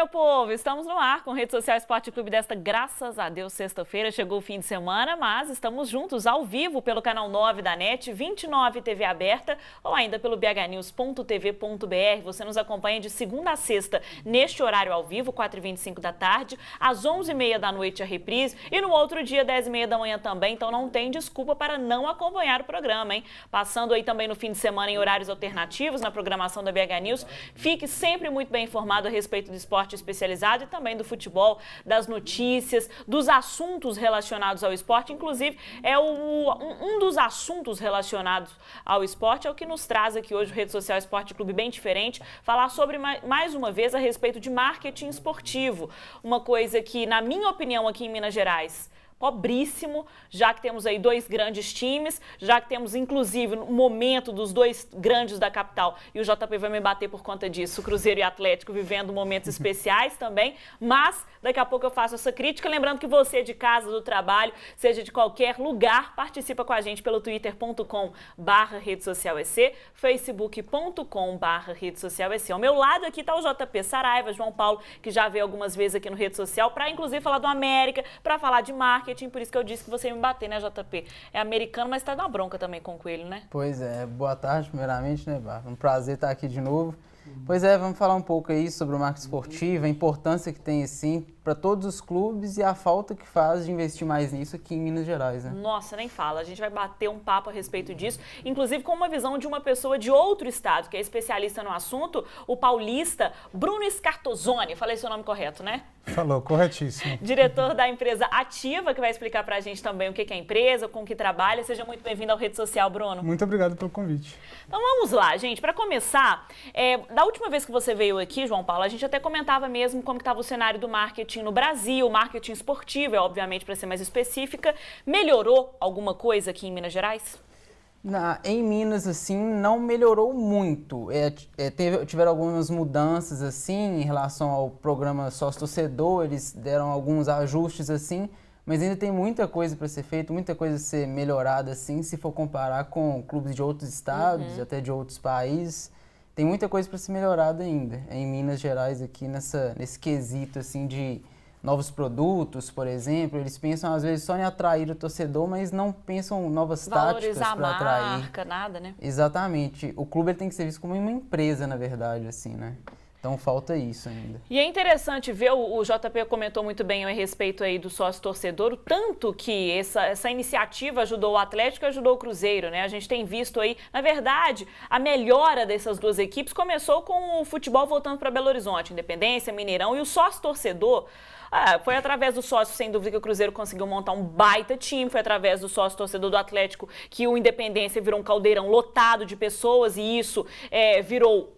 meu povo! Estamos no ar com Rede Social Esporte Clube desta, graças a Deus, sexta-feira. Chegou o fim de semana, mas estamos juntos ao vivo pelo canal 9 da NET, 29 TV aberta ou ainda pelo bhnews.tv.br. Você nos acompanha de segunda a sexta neste horário ao vivo, 4h25 da tarde, às 11h30 da noite a reprise e no outro dia, 10h30 da manhã também. Então não tem desculpa para não acompanhar o programa, hein? Passando aí também no fim de semana em horários alternativos na programação da BH News. Fique sempre muito bem informado a respeito do esporte especializado e também do futebol, das notícias, dos assuntos relacionados ao esporte. Inclusive, um dos assuntos relacionados ao esporte é o que nos traz aqui hoje o Rede Social Esporte Clube, bem diferente, falar sobre, mais uma vez, a respeito de marketing esportivo. Uma coisa que, na minha opinião, aqui em Minas Gerais, pobríssimo, já que temos aí dois grandes times, já que temos inclusive no momento dos dois grandes da capital, e o JP vai me bater por conta disso, o Cruzeiro e Atlético vivendo momentos especiais também, mas daqui a pouco eu faço essa crítica, lembrando que você de casa, do trabalho, seja de qualquer lugar, participa com a gente pelo twitter.com/redesocialec, facebook.com/redesocialec. Ao meu lado aqui está o JP Saraiva, João Paulo, que já veio algumas vezes aqui no Rede Social, para inclusive falar do América, para falar de marketing, por isso que eu disse que você ia me bater, né, JP? É americano, mas tá dando uma bronca também com o Coelho, né? Pois é, boa tarde, primeiramente, né, Bárbara? Um prazer estar aqui de novo. Pois é, vamos falar um pouco aí sobre o marketing esportivo, a importância que tem, assim, para todos os clubes e a falta que faz de investir mais nisso aqui em Minas Gerais, né? Nossa, nem fala. A gente vai bater um papo a respeito disso, inclusive com uma visão de uma pessoa de outro estado, que é especialista no assunto, o paulista Bruno Scartozoni. Falei seu nome correto, né? Falou, corretíssimo. Diretor da empresa Ativa, que vai explicar pra gente também o que é a empresa, com que trabalha. Seja muito bem-vindo ao Rede Social, Bruno. Muito obrigado pelo convite. Então vamos lá, gente. Para começar, da última vez que você veio aqui, João Paulo, a gente até comentava mesmo como estava o cenário do marketing no Brasil, o marketing esportivo, obviamente, para ser mais específica. Melhorou alguma coisa aqui em Minas Gerais? Em Minas, assim, não melhorou muito. Tiveram algumas mudanças, assim, em relação ao programa sócio-torcedor, eles deram alguns ajustes, assim, mas ainda tem muita coisa para ser feita, muita coisa a ser melhorada, assim, se for comparar com clubes de outros estados, até de outros países. Tem muita coisa para ser melhorada ainda, em Minas Gerais, aqui nesse quesito, assim, de novos produtos, por exemplo. Eles pensam, às vezes, só em atrair o torcedor, mas não pensam novas táticas para atrair. Valorizar a marca, nada, né? Exatamente. O clube ele tem que ser visto como uma empresa, na verdade, assim, né? Então falta isso ainda. E é interessante ver, o JP comentou muito bem a respeito aí do sócio-torcedor, o tanto que essa iniciativa ajudou o Atlético e ajudou o Cruzeiro, né? A gente tem visto aí, na verdade, a melhora dessas duas equipes começou com o futebol voltando para Belo Horizonte, Independência, Mineirão, e o sócio-torcedor. Foi através do sócio, sem dúvida, que o Cruzeiro conseguiu montar um baita time. Foi através do sócio-torcedor do Atlético que o Independência virou um caldeirão lotado de pessoas, e isso virou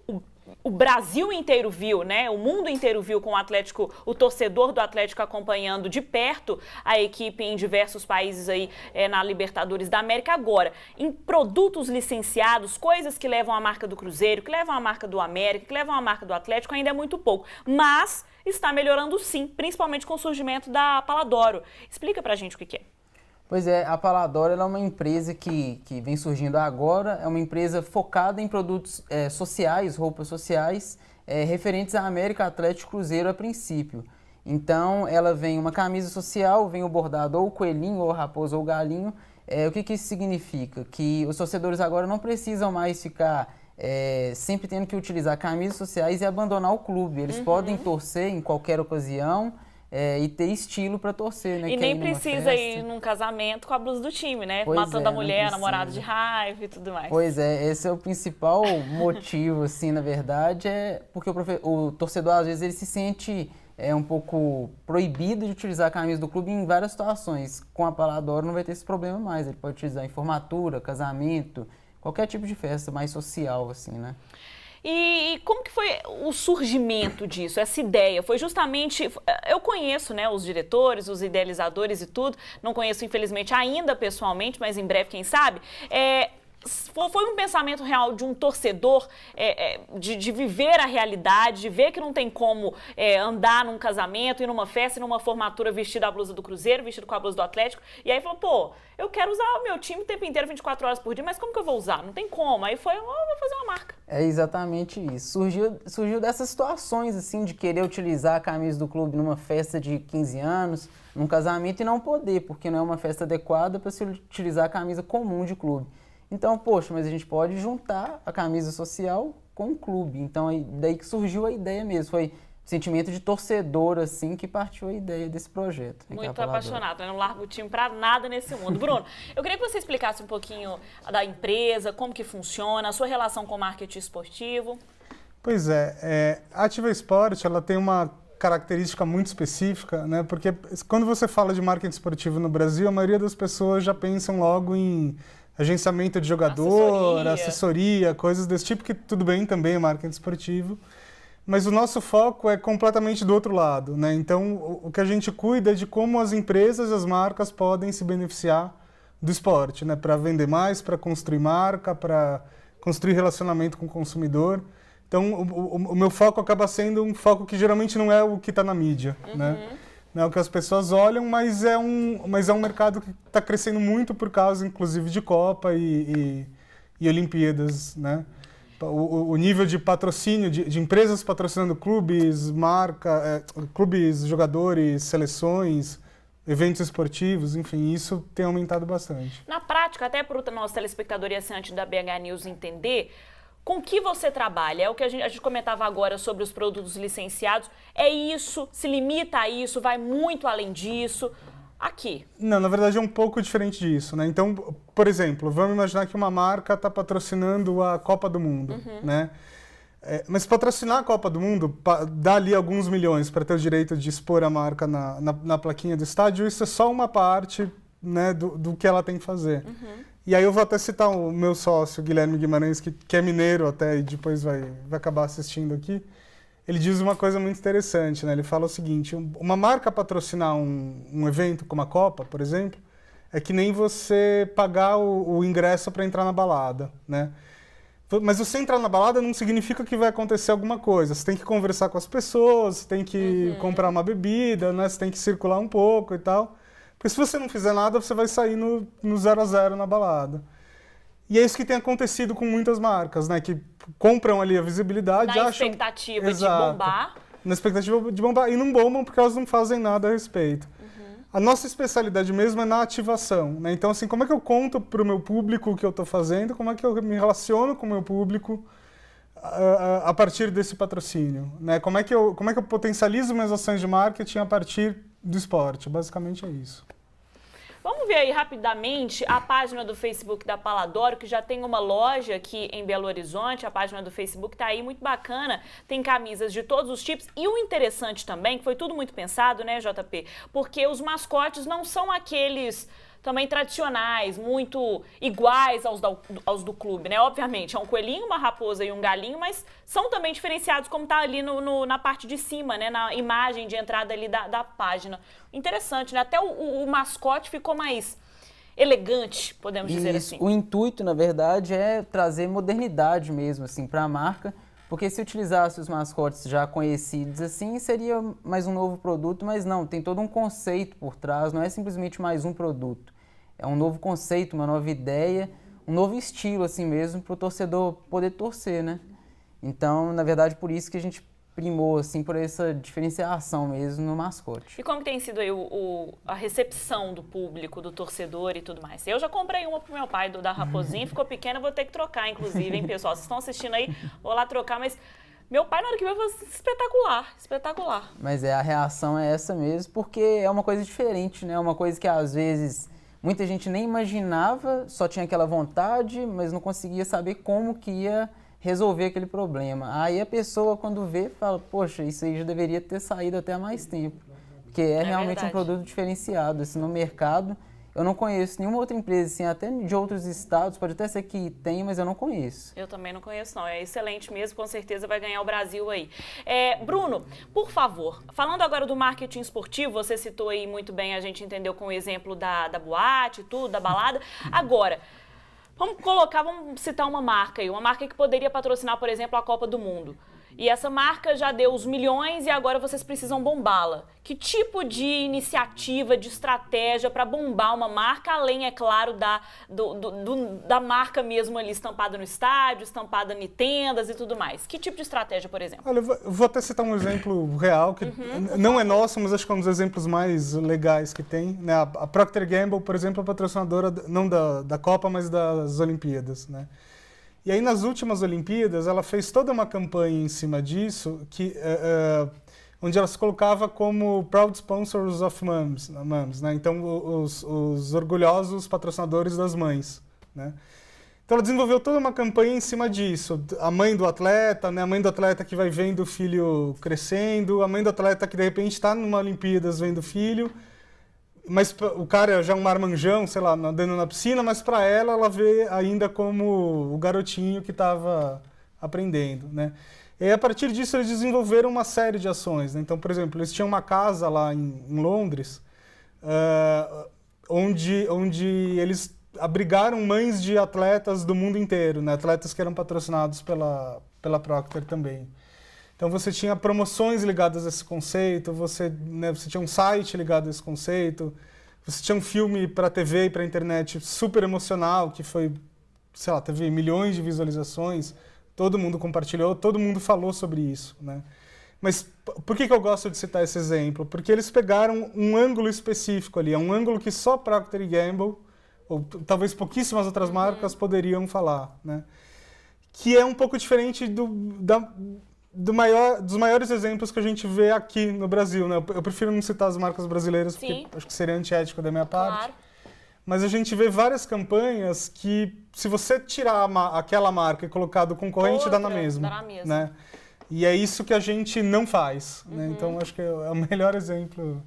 o Brasil inteiro viu, né? O mundo inteiro viu com o Atlético, o torcedor do Atlético acompanhando de perto a equipe em diversos países aí na Libertadores da América. Agora, em produtos licenciados, coisas que levam a marca do Cruzeiro, que levam a marca do América, que levam a marca do Atlético, ainda é muito pouco. Mas está melhorando sim, principalmente com o surgimento da Paladoro. Explica pra gente o que é. Pois é, a Paladoro é uma empresa que vem surgindo agora, é uma empresa focada em produtos sociais, roupas sociais, referentes à América, Atlético e Cruzeiro a princípio. Então, ela vem uma camisa social, vem o bordado ou o coelhinho, ou a raposa ou o galinho. O que isso significa? Que os torcedores agora não precisam mais ficar sempre tendo que utilizar camisas sociais e abandonar o clube. Eles podem torcer em qualquer ocasião, e ter estilo para torcer, né? E nem precisa ir num casamento com a blusa do time, né? Pois matando a mulher, namorado de raiva e tudo mais. Pois é, esse é o principal motivo, assim, na verdade, porque o torcedor, às vezes, ele se sente um pouco proibido de utilizar a camisa do clube em várias situações. Com a Paladoro não vai ter esse problema mais, ele pode utilizar em formatura, casamento, qualquer tipo de festa mais social, assim, né? E como que foi o surgimento disso, essa ideia? Foi justamente, eu conheço, né, os diretores, os idealizadores e tudo, não conheço infelizmente ainda pessoalmente, mas em breve, quem sabe, foi um pensamento real de um torcedor de viver a realidade, de ver que não tem como andar num casamento, ir numa festa, ir numa formatura vestido a blusa do Cruzeiro, vestido com a blusa do Atlético, e aí falou, pô, eu quero usar o meu time o tempo inteiro, 24 horas por dia, mas como que eu vou usar? Não tem como. Aí foi, vou fazer uma marca. É exatamente isso. Surgiu dessas situações, assim, de querer utilizar a camisa do clube numa festa de 15 anos, num casamento e não poder, porque não é uma festa adequada para se utilizar a camisa comum de clube. Então, poxa, mas a gente pode juntar a camisa social com o clube. Então, daí que surgiu a ideia mesmo. Foi sentimento de torcedor, assim, que partiu a ideia desse projeto. Muito apaixonado, né? Não largo o time pra nada nesse mundo. Bruno, eu queria que você explicasse um pouquinho da empresa, como que funciona, a sua relação com o marketing esportivo. Pois é, a Ativa Esporte, ela tem uma característica muito específica, né? Porque quando você fala de marketing esportivo no Brasil, a maioria das pessoas já pensam logo em agenciamento de jogador, assessoria, coisas desse tipo, que tudo bem também é marketing esportivo. Mas o nosso foco é completamente do outro lado, né? Então, o que a gente cuida é de como as empresas e as marcas podem se beneficiar do esporte, né? Para vender mais, para construir marca, para construir relacionamento com o consumidor. Então, o meu foco acaba sendo um foco que geralmente não é o que está na mídia, né? Não é o que as pessoas olham, mas é um mercado que está crescendo muito por causa, inclusive, de Copa e Olimpíadas, né? O nível de patrocínio, de empresas patrocinando clubes, clubes, jogadores, seleções, eventos esportivos, enfim, isso tem aumentado bastante. Na prática, até para o nosso telespectador e assinante da BH News entender, com que você trabalha? É o que a gente comentava agora sobre os produtos licenciados. É isso? Se limita a isso? Vai muito além disso? Aqui? Não, na verdade é um pouco diferente disso, né? Então, por exemplo, vamos imaginar que uma marca está patrocinando a Copa do Mundo, né? Mas patrocinar a Copa do Mundo dá ali alguns milhões para ter o direito de expor a marca na plaquinha do estádio. Isso é só uma parte, né, do que ela tem que fazer. E aí eu vou até citar o meu sócio, Guilherme Guimarães, que é mineiro até e depois vai acabar assistindo aqui. Ele diz uma coisa muito interessante, né? Ele fala o seguinte, uma marca patrocinar um evento como a Copa, por exemplo, é que nem você pagar o ingresso para entrar na balada, né? Mas você entrar na balada não significa que vai acontecer alguma coisa. Você tem que conversar com as pessoas, você tem que comprar uma bebida, né? Você tem que circular um pouco e tal. Porque se você não fizer nada, você vai sair no 0 a 0 na balada. E é isso que tem acontecido com muitas marcas, né? Que compram ali a visibilidade, na expectativa de bombar. Na expectativa de bombar. E não bombam porque elas não fazem nada a respeito. A nossa especialidade mesmo é na ativação, né? Então, assim, como é que eu conto para o meu público o que eu estou fazendo? Como é que eu me relaciono com o meu público a partir desse patrocínio, né? Como é que eu potencializo minhas ações de marketing a partir do esporte? Basicamente é isso. Vamos ver aí rapidamente a página do Facebook da Paladoro, que já tem uma loja aqui em Belo Horizonte. A página do Facebook tá aí, muito bacana. Tem camisas de todos os tipos. E o interessante também, que foi tudo muito pensado, né, JP? Porque os mascotes não são aqueles também tradicionais, muito iguais aos do clube, né? Obviamente, é um coelhinho, uma raposa e um galinho, mas são também diferenciados, como tá ali na parte de cima, né? Na imagem de entrada ali da página. Interessante, né? Até o mascote ficou mais elegante, podemos dizer assim. O intuito, na verdade, é trazer modernidade mesmo, assim, para a marca, porque se utilizasse os mascotes já conhecidos, assim, seria mais um novo produto, mas não, tem todo um conceito por trás, não é simplesmente mais um produto. É um novo conceito, uma nova ideia, um novo estilo, assim mesmo, para o torcedor poder torcer, né? Então, na verdade, por isso que a gente primou, assim, por essa diferenciação mesmo no mascote. E como que tem sido aí a recepção do público, do torcedor e tudo mais? Eu já comprei uma pro meu pai, da Raposinha, ficou pequena, vou ter que trocar, inclusive, hein, pessoal? Vocês estão assistindo aí, vou lá trocar, mas meu pai, na hora que veio, falou espetacular, espetacular. Mas a reação é essa mesmo, porque é uma coisa diferente, né? Uma coisa que, às vezes, muita gente nem imaginava, só tinha aquela vontade, mas não conseguia saber como que ia resolver aquele problema. Aí a pessoa, quando vê, fala, poxa, isso aí já deveria ter saído até há mais tempo. Porque é realmente verdade. Um produto diferenciado. Assim, no mercado, eu não conheço nenhuma outra empresa, assim, até de outros estados, pode até ser que tenha, mas eu não conheço. Eu também não conheço, não. É excelente mesmo, com certeza vai ganhar o Brasil aí. Bruno, por favor, falando agora do marketing esportivo, você citou aí muito bem, a gente entendeu com o exemplo da boate, tudo, da balada. Agora, Vamos citar uma marca aí, uma marca que poderia patrocinar, por exemplo, a Copa do Mundo. E essa marca já deu os milhões e agora vocês precisam bombá-la. Que tipo de iniciativa, de estratégia para bombar uma marca, além, é claro, da marca mesmo ali estampada no estádio, estampada em tendas e tudo mais? Que tipo de estratégia, por exemplo? Olha, eu vou até citar um exemplo real, que não é nosso, mas acho que é um dos exemplos mais legais que tem. Né? A Procter & Gamble, por exemplo, é patrocinadora não da Copa, mas das Olimpíadas, né? E aí, nas últimas Olimpíadas, ela fez toda uma campanha em cima disso, onde ela se colocava como Proud Sponsors of Moms, né? Então, os orgulhosos patrocinadores das mães, né? Então, ela desenvolveu toda uma campanha em cima disso. A mãe do atleta, né? A mãe do atleta que vai vendo o filho crescendo, a mãe do atleta que, de repente, está numa Olimpíadas vendo o filho, mas o cara já é um marmanjão, sei lá, andando na piscina, mas para ela vê ainda como o garotinho que estava aprendendo, né? E a partir disso eles desenvolveram uma série de ações, né? Então, por exemplo, eles tinham uma casa lá em Londres, onde eles abrigaram mães de atletas do mundo inteiro, né? Atletas que eram patrocinados pela Procter também. Então você tinha promoções ligadas a esse conceito, você tinha um site ligado a esse conceito, você tinha um filme para TV e para internet super emocional, que foi, sei lá, teve milhões de visualizações, todo mundo compartilhou, todo mundo falou sobre isso, né? Mas por que eu gosto de citar esse exemplo? Porque eles pegaram um ângulo específico ali, é um ângulo que só Procter & Gamble, ou talvez pouquíssimas outras marcas poderiam falar, né? Que é um pouco diferente dos maiores exemplos que a gente vê aqui no Brasil, né? Eu prefiro não citar as marcas brasileiras, Sim. porque acho que seria antiético da minha parte. Claro. Mas a gente vê várias campanhas que, se você tirar aquela marca e colocar do concorrente, dá na mesma. Né? E é isso que a gente não faz. Né? Então, acho que é o melhor exemplo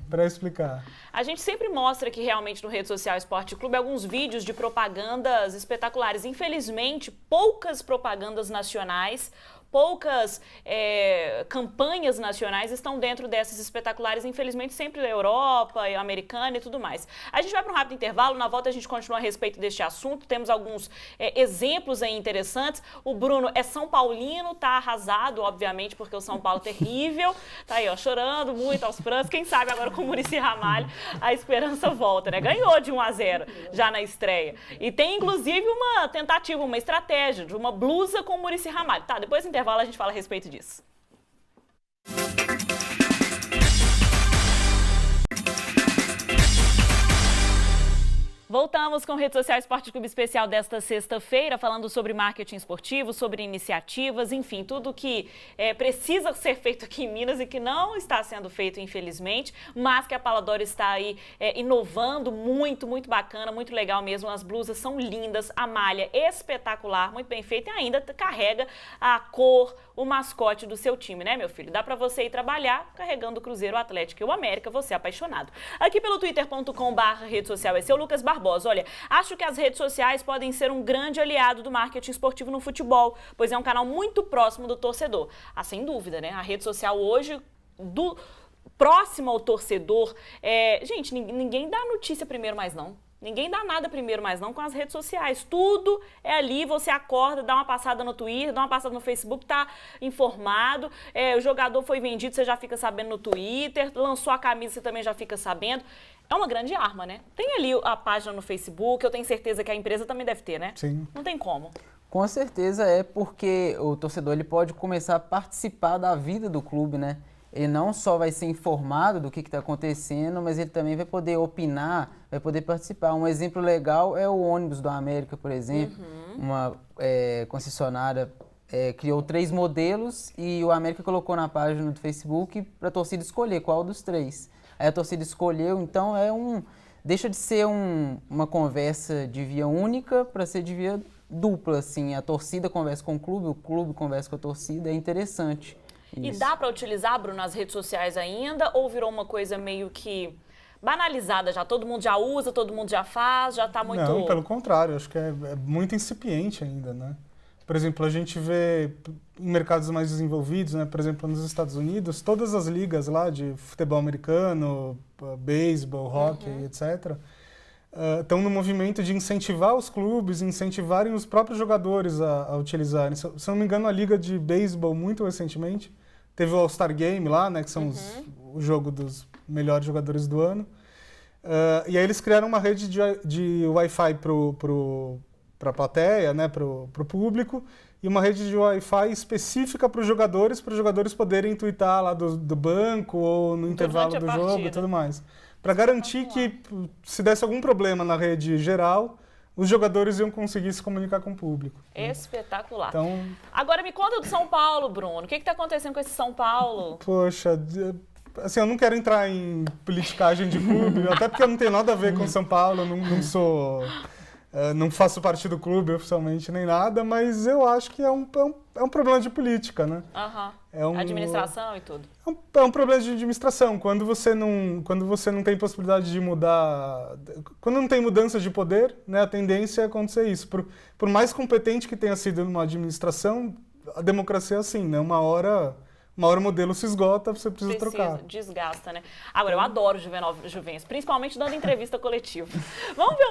para explicar. A gente sempre mostra aqui realmente no Rede Social Esporte Clube alguns vídeos de propagandas espetaculares. Infelizmente, poucas propagandas nacionais, poucas campanhas nacionais estão dentro dessas espetaculares, infelizmente sempre da Europa, americana e tudo mais. A gente vai para um rápido intervalo, na volta a gente continua a respeito deste assunto, temos alguns exemplos aí interessantes. O Bruno é São Paulino, tá arrasado, obviamente, porque o São Paulo é terrível, tá aí, ó, chorando muito aos prantos, quem sabe agora com o Muricy Ramalho a esperança volta, né? Ganhou de 1-0 já na estreia. E tem, inclusive, uma tentativa, uma estratégia de uma blusa com o Muricy Ramalho. Tá, depois do intervalo a gente fala a respeito disso. Voltamos com o Rede Social Esporte Clube Especial desta sexta-feira, falando sobre marketing esportivo, sobre iniciativas, enfim, tudo que precisa ser feito aqui em Minas e que não está sendo feito, infelizmente, mas que a Paladora está aí inovando muito, muito bacana, muito legal mesmo. As blusas são lindas, a malha espetacular, muito bem feita e ainda carrega a cor, o mascote do seu time, né, meu filho? Dá pra você ir trabalhar carregando o Cruzeiro, o Atlético e o América, você é apaixonado. Aqui pelo twitter.com/rede social, esse é o Lucas Barbosa. Olha, acho que as redes sociais podem ser um grande aliado do marketing esportivo no futebol, pois é um canal muito próximo do torcedor. Ah, sem dúvida, né? A rede social hoje, próximo ao torcedor, gente, ninguém dá notícia primeiro mais não. Ninguém dá nada primeiro mais não com as redes sociais. Tudo é ali, você acorda, dá uma passada no Twitter, dá uma passada no Facebook, tá informado. O jogador foi vendido, você já fica sabendo no Twitter. Lançou a camisa, você também já fica sabendo. É uma grande arma, né? Tem ali a página no Facebook, eu tenho certeza que a empresa também deve ter, né? Sim. Não tem como. Com certeza porque o torcedor ele pode começar a participar da vida do clube, né? Ele não só vai ser informado do que está acontecendo, mas ele também vai poder opinar, vai poder participar. Um exemplo legal é o ônibus do América, por exemplo. Uma concessionária criou 3 modelos e o América colocou na página do Facebook para a torcida escolher qual dos 3. Aí a torcida escolheu, então deixa de ser uma conversa de via única para ser de via dupla, assim. A torcida conversa com o clube conversa com a torcida, é interessante. E dá para utilizar, Bruno, nas redes sociais ainda ou virou uma coisa meio que banalizada já? Todo mundo já usa, todo mundo já faz, já está muito... Não, pelo contrário, acho que é muito incipiente ainda, né? Por exemplo, a gente vê em mercados mais desenvolvidos, né? Por exemplo, nos Estados Unidos, todas as ligas lá de futebol americano, beisebol, hóquei, etc., estão no movimento de incentivar os clubes, incentivarem os próprios jogadores a utilizarem. Se eu não me engano, a Liga de Beisebol, muito recentemente, teve o All-Star Game lá, né, que são o jogo dos melhores jogadores do ano. E aí eles criaram uma rede de Wi-Fi para a plateia, né, para o público, e uma rede de Wi-Fi específica para os jogadores poderem tweetar lá do banco ou no intervalo do jogo e tudo mais. Para garantir que, se desse algum problema na rede geral, os jogadores iam conseguir se comunicar com o público. Espetacular. Então, agora me conta do São Paulo, Bruno. O que está acontecendo com esse São Paulo? Poxa, assim, eu não quero entrar em politicagem de clube, até porque eu não tenho nada a ver com São Paulo, eu não sou... não faço parte do clube oficialmente nem nada, mas eu acho que é um problema de política, né? Administração e tudo. É um problema de administração. Quando você não tem possibilidade de mudar... Quando não tem mudança de poder, né, a tendência é acontecer isso. Por mais competente que tenha sido uma administração, a democracia é assim, né? Uma hora o modelo se esgota, você precisa trocar. Desgasta, né? Agora, eu adoro Juventus, principalmente dando entrevista coletiva. Vamos ver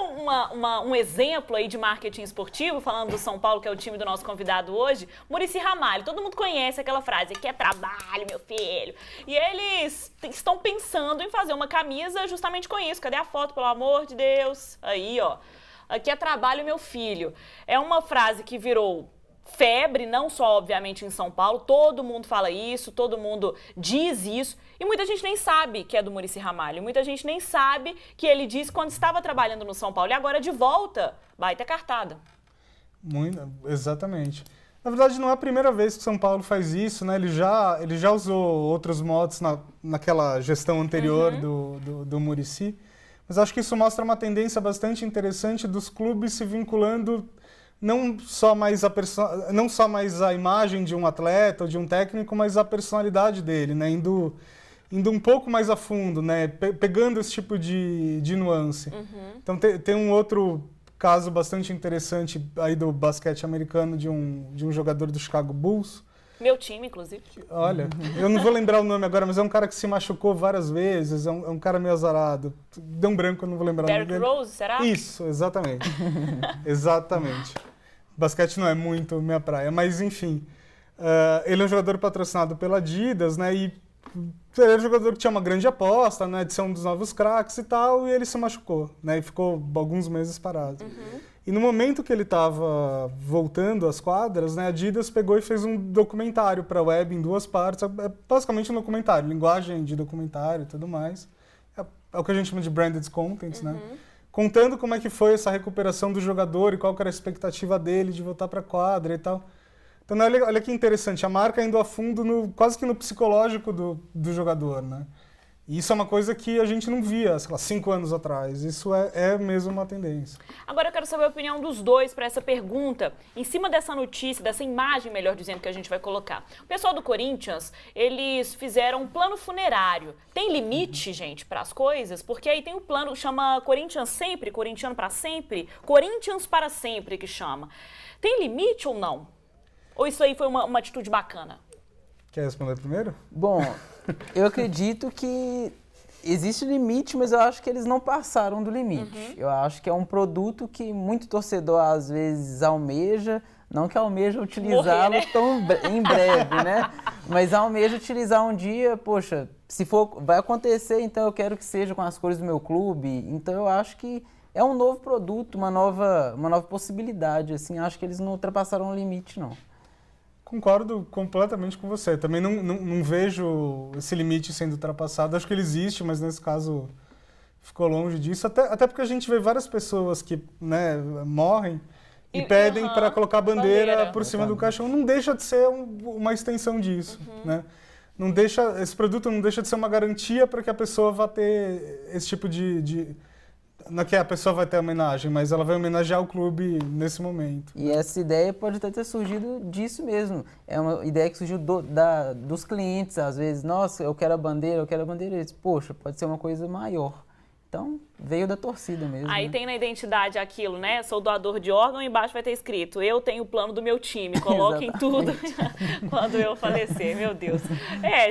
um exemplo aí de marketing esportivo, falando do São Paulo, que é o time do nosso convidado hoje, Muricy Ramalho. Todo mundo conhece aquela frase, que é trabalho, meu filho. E eles estão pensando em fazer uma camisa justamente com isso. Cadê a foto, pelo amor de Deus? Aí, ó. Aqui é trabalho, meu filho. É uma frase que virou febre, não só, obviamente, em São Paulo, todo mundo fala isso, todo mundo diz isso, e muita gente nem sabe que é do Muricy Ramalho, muita gente nem sabe que ele disse quando estava trabalhando no São Paulo, e agora de volta, vai ter cartada. Exatamente. Na verdade, não é a primeira vez que São Paulo faz isso, né? Ele já usou outros modos naquela gestão anterior do Muricy, mas acho que isso mostra uma tendência bastante interessante dos clubes se vinculando não só mais a imagem de um atleta ou de um técnico, mas a personalidade dele, né? Indo um pouco mais a fundo, né? Pegando esse tipo de nuance. Então tem um outro caso bastante interessante aí do basquete americano de um jogador do Chicago Bulls. Meu time, inclusive. Olha, eu não vou lembrar o nome agora, mas é um cara que se machucou várias vezes, é um cara meio azarado. Deu um branco, eu não vou lembrar o nome dele. Derrick Rose, será? Isso, exatamente. Exatamente. Basquete não é muito minha praia, mas enfim. Ele é um jogador patrocinado pela Adidas, né? E ele é um jogador que tinha uma grande aposta, né? De ser um dos novos craques e tal, e ele se machucou, né? E ficou alguns meses parado. E no momento que ele estava voltando às quadras, né? A Adidas pegou e fez um documentário para a web em 2 partes. É basicamente um documentário, linguagem de documentário e tudo mais. É o que a gente chama de branded content, né? Contando como é que foi essa recuperação do jogador e qual que era a expectativa dele de voltar para a quadra e tal. Então, olha que interessante, a marca indo a fundo quase que no psicológico do jogador, né? E isso é uma coisa que a gente não via, sei lá, 5 anos atrás. Isso é mesmo uma tendência. Agora eu quero saber a opinião dos dois para essa pergunta. Em cima dessa notícia, dessa imagem, melhor dizendo, que a gente vai colocar. O pessoal do Corinthians, eles fizeram um plano funerário. Tem limite, gente, para as coisas? Porque aí tem o plano que chama Corinthians Sempre, Corintiano para Sempre, Corinthians para Sempre que chama. Tem limite ou não? Ou isso aí foi uma atitude bacana? Quer responder primeiro? Bom, eu acredito que existe limite, mas eu acho que eles não passaram do limite. Eu acho que é um produto que muito torcedor às vezes almeja, não que almeja utilizá-lo tão em breve, né? Mas almeja utilizar um dia, poxa, se for, vai acontecer, então eu quero que seja com as cores do meu clube. Então eu acho que é um novo produto, uma nova possibilidade, assim. Acho que eles não ultrapassaram o limite, não. Concordo completamente com você. Também não vejo esse limite sendo ultrapassado. Acho que ele existe, mas nesse caso ficou longe disso. Até porque a gente vê várias pessoas que, né, morrem e pedem para colocar a bandeira por cima do caixão. Não deixa de ser uma extensão disso, né? Esse produto não deixa de ser uma garantia para que a pessoa vá ter esse tipo não é que a pessoa vai ter homenagem, mas ela vai homenagear o clube nesse momento. E essa ideia pode até ter surgido disso mesmo. É uma ideia que surgiu dos clientes, às vezes. Nossa, eu quero a bandeira. Eles, poxa, pode ser uma coisa maior. Então, veio da torcida mesmo. Aí né? tem na identidade aquilo, né? Sou doador de órgão, embaixo vai ter escrito: eu tenho o plano do meu time, coloquem tudo quando eu falecer, meu Deus.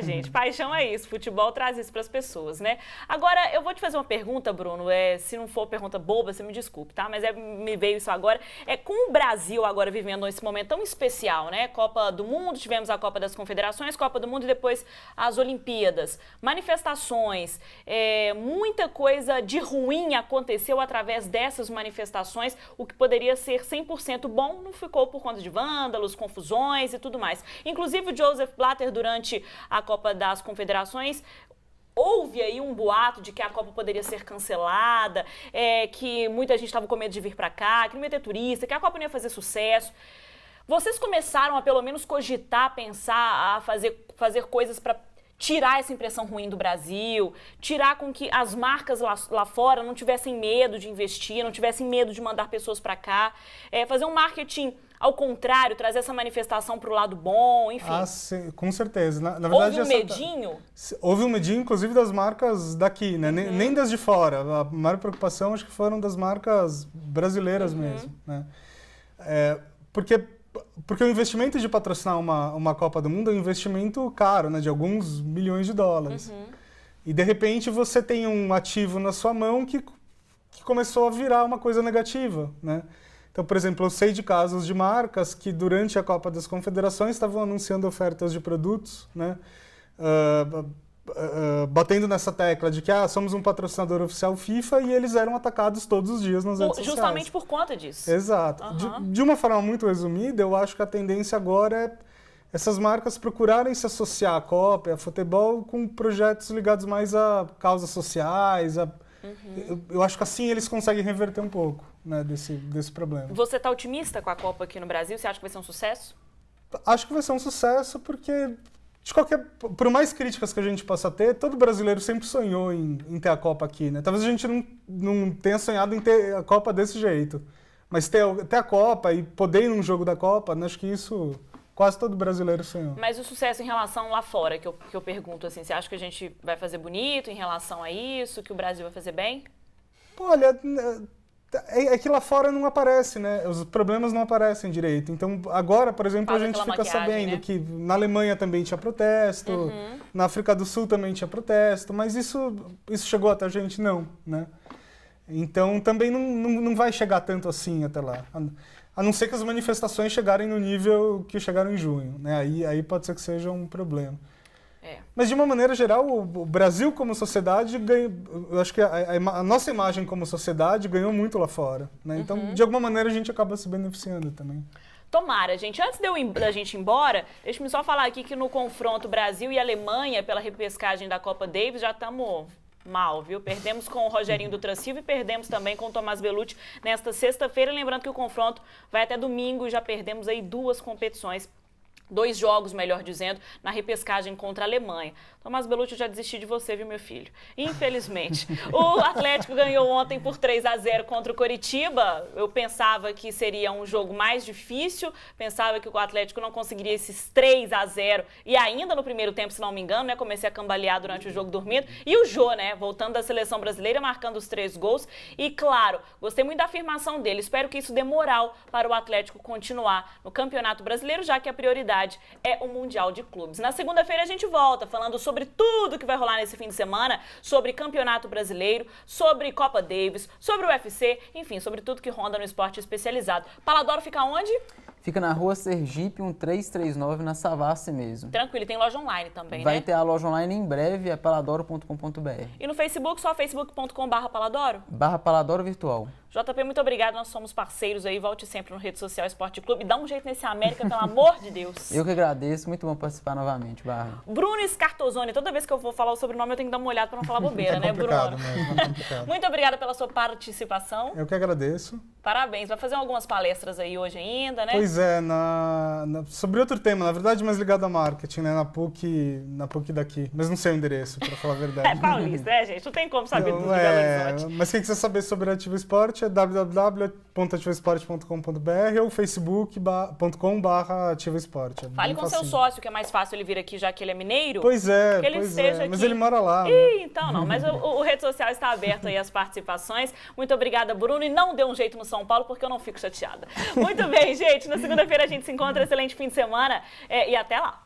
Gente, paixão é isso, futebol traz isso para as pessoas, né? Agora, eu vou te fazer uma pergunta, Bruno, se não for pergunta boba, você me desculpe, tá? Mas me veio isso agora. Com o Brasil agora vivendo esse momento tão especial, né? Copa do Mundo, tivemos a Copa das Confederações, Copa do Mundo e depois as Olimpíadas. Manifestações, muita coisa de ruim aconteceu através dessas manifestações. O que poderia ser 100% bom não ficou por conta de vândalos, confusões e tudo mais. Inclusive o Joseph Blatter, durante a Copa das Confederações, houve aí um boato de que a Copa poderia ser cancelada, que muita gente estava com medo de vir para cá, que não ia ter turista, que a Copa não ia fazer sucesso. Vocês começaram a pelo menos cogitar, pensar, a fazer coisas para tirar essa impressão ruim do Brasil, tirar com que as marcas lá fora não tivessem medo de investir, não tivessem medo de mandar pessoas para cá, fazer um marketing ao contrário, trazer essa manifestação para o lado bom, enfim. Sim, com certeza. Na verdade, houve um medinho? Houve um medinho, inclusive, das marcas daqui, né? Nem das de fora. A maior preocupação, acho que foram das marcas brasileiras mesmo, né? Porque o investimento de patrocinar uma Copa do Mundo é um investimento caro, né? De alguns milhões de dólares. E, de repente, você tem um ativo na sua mão que começou a virar uma coisa negativa, né? Então, por exemplo, eu sei de casos de marcas que durante a Copa das Confederações estavam anunciando ofertas de produtos, né? Batendo nessa tecla de que somos um patrocinador oficial FIFA, e eles eram atacados todos os dias nas redes sociais. Justamente por conta disso. Exato. De uma forma muito resumida, eu acho que a tendência agora é essas marcas procurarem se associar à Copa e a futebol com projetos ligados mais a causas sociais. Eu acho que assim eles conseguem reverter um pouco, né, desse problema. Você está otimista com a Copa aqui no Brasil? Você acha que vai ser um sucesso? Acho que vai ser um sucesso porque, por mais críticas que a gente possa ter, todo brasileiro sempre sonhou em ter a Copa aqui, né? Talvez a gente não tenha sonhado em ter a Copa desse jeito, mas ter a Copa e poder ir num jogo da Copa, né, acho que isso quase todo brasileiro sonhou. Mas o sucesso em relação lá fora, que eu pergunto assim, você acha que a gente vai fazer bonito em relação a isso, que o Brasil vai fazer bem? Olha, é que lá fora não aparece, né? Os problemas não aparecem direito. Então, agora, por exemplo, a gente fica sabendo, né, que na Alemanha também tinha protesto, na África do Sul também tinha protesto, mas isso chegou até a gente? Não, né? Então, também não vai chegar tanto assim até lá. A não ser que as manifestações chegarem no nível que chegaram em junho, né? Aí pode ser que seja um problema. Mas, de uma maneira geral, o Brasil como sociedade ganha. Eu acho que a nossa imagem como sociedade ganhou muito lá fora, né? Então, de alguma maneira, a gente acaba se beneficiando também. Tomara, gente. Antes da gente ir embora, deixa-me só falar aqui que no confronto Brasil e Alemanha pela repescagem da Copa Davis já estamos mal, viu? Perdemos com o Rogerinho do Silva e perdemos também com o Tomás Bellucci nesta sexta-feira. Lembrando que o confronto vai até domingo e já perdemos aí 2 competições. 2 jogos, melhor dizendo, na repescagem contra a Alemanha. Tomás Bellucci, eu já desisti de você, viu, meu filho? Infelizmente. O Atlético ganhou ontem por 3-0 contra o Coritiba. Eu pensava que seria um jogo mais difícil, pensava que o Atlético não conseguiria esses 3-0. E ainda no primeiro tempo, se não me engano, né, comecei a cambalear durante o jogo dormindo. E o Jô, né, voltando da seleção brasileira, marcando os 3 gols. E, claro, gostei muito da afirmação dele. Espero que isso dê moral para o Atlético continuar no Campeonato Brasileiro, já que a prioridade é o Mundial de Clubes. Na segunda-feira a gente volta falando sobre tudo que vai rolar nesse fim de semana, sobre Campeonato Brasileiro, sobre Copa Davis, sobre o UFC, enfim, sobre tudo que ronda no esporte especializado. Paladoro fica onde? Fica na Rua Sergipe, 1339, na Savassi mesmo. Tranquilo, e tem loja online também, Vai ter a loja online em breve, é paladoro.com.br. E no Facebook, só facebook.com/paladoro? /Paladoro Virtual. JP, muito obrigado, nós somos parceiros aí, volte sempre no Rede Social Esporte Clube. Dá um jeito nesse América, pelo amor de Deus. Eu que agradeço, muito bom participar novamente, Barra. Bruno Scartozoni, toda vez que eu vou falar o sobrenome eu tenho que dar uma olhada para não falar bobeira, né, Bruno? Mesmo, é complicado. Muito obrigada pela sua participação. Eu que agradeço. Parabéns, vai fazer algumas palestras aí hoje ainda, né? Pois é, sobre outro tema, na verdade, mais ligado a marketing, né, na PUC daqui, mas não sei o endereço, para falar a verdade. É paulista, né, gente? Não tem como saber tudo de Belo Horizonte. Mas quem quiser saber sobre Ativo Esporte é www.ativoesporte.com.br. www.ativaesporte.com.br ou facebook.com/ativaesporte. Fale com seu sócio, que é mais fácil ele vir aqui, já que ele é mineiro. Pois é, que ele esteja aqui. Mas ele mora lá. Então não, mas o Rede Social está aberto aí às participações. Muito obrigada, Bruno, e não dê um jeito no São Paulo, porque eu não fico chateada. Muito bem, gente, na segunda-feira a gente se encontra, excelente fim de semana e até lá.